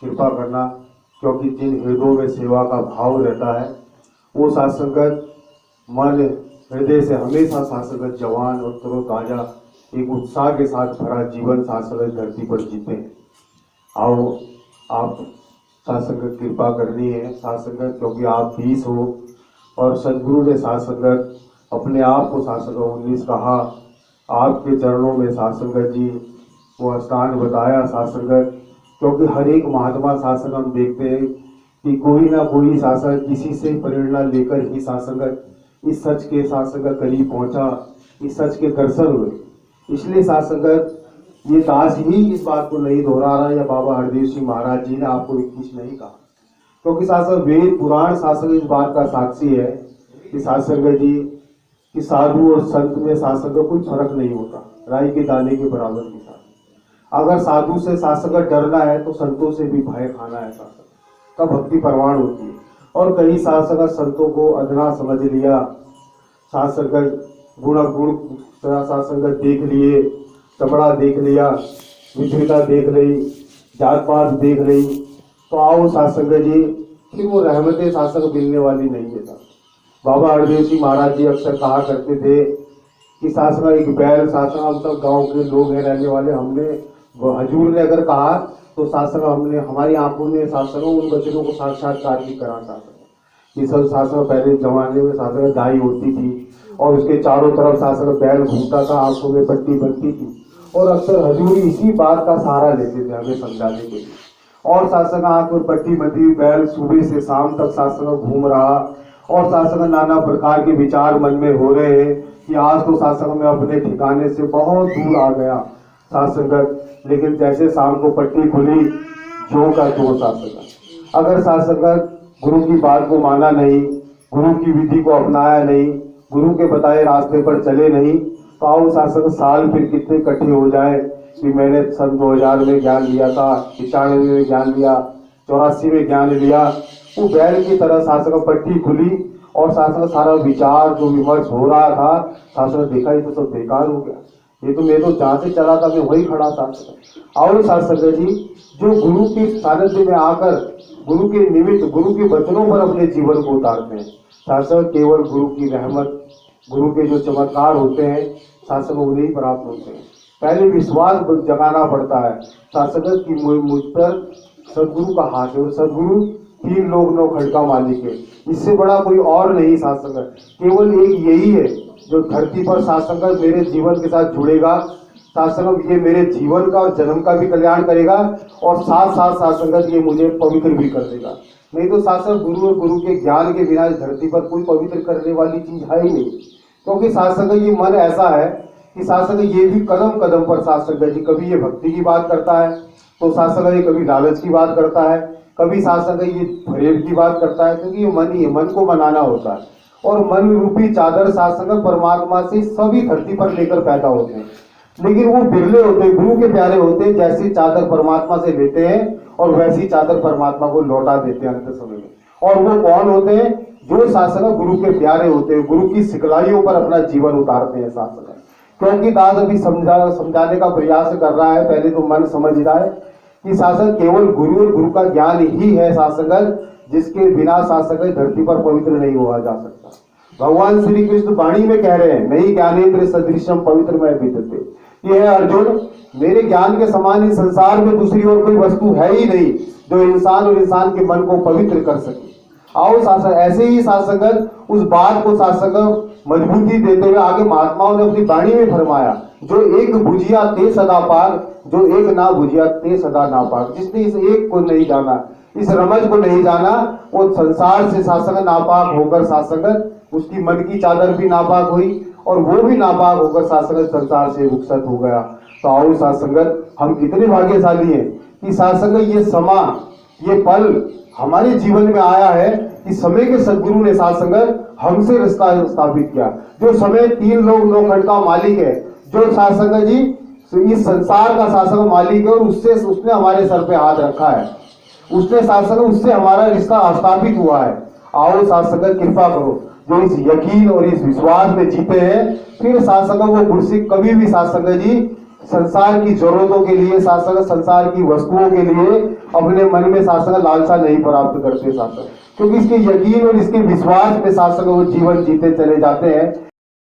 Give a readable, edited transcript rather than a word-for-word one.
कृपा करना, क्योंकि जिन हृदयों में सेवा का भाव रहता है वो साथ संगत मन हृदय से हमेशा साथ संगत जवान और तरोताजा एक उत्साह के साथ भरा जीवन साथ संगत धरती पर जीते हैं। आओ आप साथ संगत कृपा करनी है साथ संगत, क्योंकि आप 20 हो और सदगुरु ने साथ संगत अपने आप को साथ संगत 19 कहा। आपके चरणों में साथ संगत जी वो स्थान बताया साथ संगत, क्योंकि हर एक महात्मा साथ संगत हम देखते हैं कि कोई ना कोई साथ संगत किसी से प्रेरणा लेकर ही साथ संगत इस सच के साथ संगत करीब पहुंचा, इस सच के दर्शन हुए। इसलिए साथ संगत ये दास ही इस बात को नहीं दोहरा रहा या बाबा हरदेव सिंह महाराज जी ने आपको कुछ नहीं कहा, क्योंकि साथ संगत वेद पुराण साथ संगत इस बात का साक्षी है कि साथ संगत जी कि साधु और संत में साथ संगत कोई फर्क नहीं होता, राई के दाने के बराबर के साथ। अगर साधु से साथ संगत डरना है तो संतों से भी भय खाना है साथ संगत, तब भक्ति प्रमाण होती है। और कई साथ संगत संतों को अधना समझ लिया, साथ संगत गुण साथ संगत देख लिए, चमड़ा देख लिया, विधुता देख ली, जात पात देख ली, तो आओ साथ संगत जी फिर वो रहमतें साथ संगत मिलने वाली नहीं है। बाबा हरदेव सिंह महाराज जी अक्सर कहा करते थे कि साथ संगत एक बैल साथ संगत, हम सब गाँव के लोग हैं रहने वाले, हमने हजूर ने अगर कहा तो साथ संगत हमने हमारी आंखों ने साथ संगत उन वचनों को साक्षात्कार भी करा साथ संगत। ये सब साथ संगत पहले जमाने में साथ संगत दाई होती थी और उसके चारों तरफ साथ संगत बैल घूमता था, आंखों में पट्टी बनती थी, और अक्सर हजूर इसी बात का सहारा लेते थे हमें समझाने के लिए। और साथ संगत आंख में पट्टी बंधी बैल सुबह से शाम तक साथ संगत घूम रहा, और साथ संगत नाना प्रकार के विचार मन में हो रहे हैं कि आज तो साथ संगत में अपने ठिकाने से बहुत दूर आ गया साथ संगत। लेकिन जैसे शाम को पट्टी खुली जो का तो साथ संगत, अगर साथ संगत गुरु की बात को माना नहीं, गुरु की विधि को अपनाया नहीं, गुरु के बताए रास्ते पर चले नहीं, तो आओ साथ संगत साल फिर कितने इकट्ठे हो जाए कि मैंने सन 2000 में ज्ञान लिया था, 95 में ज्ञान लिया, 84 में ज्ञान लिया, वो बैल की तरह साथ संगत पट्टी खुली और साथ संगत सारा विचार जो विमर्श हो रहा था साथ संगत देखा ये तो सब बेकार हो गया, ये तो मैं तो जहाँ से चला था मैं वही खड़ा था। और साथ संगत जी जो गुरु के सानिध्य में आकर गुरु के निमित्त गुरु के वचनों पर अपने जीवन को उतारते हैं साथ संगत, केवल गुरु की रहमत गुरु के जो चमत्कार होते हैं साथ संगत उन्हें ही प्राप्त होते हैं। पहले विश्वास जगाना पड़ता है साथ संगत कि मुझ पर सदगुरु का हाथ है, और सदगुरु 3 लोक 9 खंड का मालिक है, इससे बड़ा कोई और नहीं साथ संगत, केवल एक यही है जो धरती पर साथ संगत मेरे जीवन के साथ जुड़ेगा साथ संगत, ये मेरे जीवन का और जन्म का भी कल्याण करेगा और साथ साथ साथ संगत ये मुझे पवित्र भी कर देगा। नहीं तो साथ संगत गुरु और गुरु के ज्ञान के बिना इस धरती पर कोई पवित्र करने वाली चीज है ही नहीं, क्योंकि साथ संगत ये मन ऐसा है कि साथ संगत ये भी कदम कदम पर साथ संगत जी कभी ये भक्ति की बात करता है तो साथ संगत ये कभी लालच की बात करता है, कभी साथ संगत ये फरेब की बात करता है, क्योंकि ये मन ही है, मन को मनाना होता है। और मन रूपी चादर साथ संगत परमात्मा से सभी धरती पर लेकर पैदा होते हैं, लेकिन वो बिरले होते हैं, गुरु के प्यारे होते हैं, जैसी चादर परमात्मा से लेते हैं और वैसी चादर परमात्मा को लौटा देते हैं अंत समय में। और वो कौन होते हैं? जो साथ संगत गुरु के प्यारे होते हैं, गुरु की सिखलाइयों पर अपना जीवन उतारते हैं साथ संगत। क्योंकि दास अभी समझाने का प्रयास कर रहा है, पहले तो मन समझ रहा है कि साथ संगत केवल गुरु और गुरु का ज्ञान ही है साथ संगत, जिसके बिना साथ संगत धरती पर पवित्र नहीं हुआ जा सकता। भगवान श्री कृष्ण वाणी में कह रहे हैं, नहीं ज्ञानेन्द्र सदृशम पवित्र में विद्यते, ये है अर्जुन मेरे ज्ञान के समान इस संसार में दूसरी और कोई वस्तु है ही नहीं जो इंसान और इंसान के मन को पवित्र कर सके। आओ साथ संगत ऐसे ही साथ संगत उस बात को साथ संगत मजबूती देते हुए आगे महात्माओं ने अपनी वाणी में फरमाया, जो एक बुझिया ते सदा पार, जो एक ना बुझिया ते सदा ना पार। जिसने इस एक को नहीं जाना, इस रमज को नहीं जाना, वो संसार से साथ संगत नापाक होकर साथ संगत उसकी मन की चादर भी नापाक हुई और वो भी नापाक होकर साथ संगत संसार से रुखसत हो गया। तो आओ साथ संगत हम कितने भाग्यशाली हैं कि साथ संगत ये समा ये पल हमारे जीवन में आया है कि समय के सदगुरु ने साथ संगत हमसे रिश्ता स्थापित किया। जो समय 3 लोक 9 खंड का मालिक है, जो साथ संगत जी इस संसार का साथ संगत मालिक है, और उसने हमारे सर पे हाथ रखा है, उसने साथ संगत उससे हमारा रिश्ता स्थापित हुआ है। आओ साथ संगत कृपा करो, जो इस यकीन और इस विश्वास में जीते हैं, फिर साथ संगत वो गुरसिक कभी भी साथ संगत जी संसार की जरूरतों के लिए साथ संगत, संसार की वस्तुओं के लिए अपने मन में साथ संगत लालसा नहीं प्राप्त करते साथ संगत, क्योंकि इसके यकीन और इसके विश्वास में साथ संगत वो जीवन जीते चले जाते हैं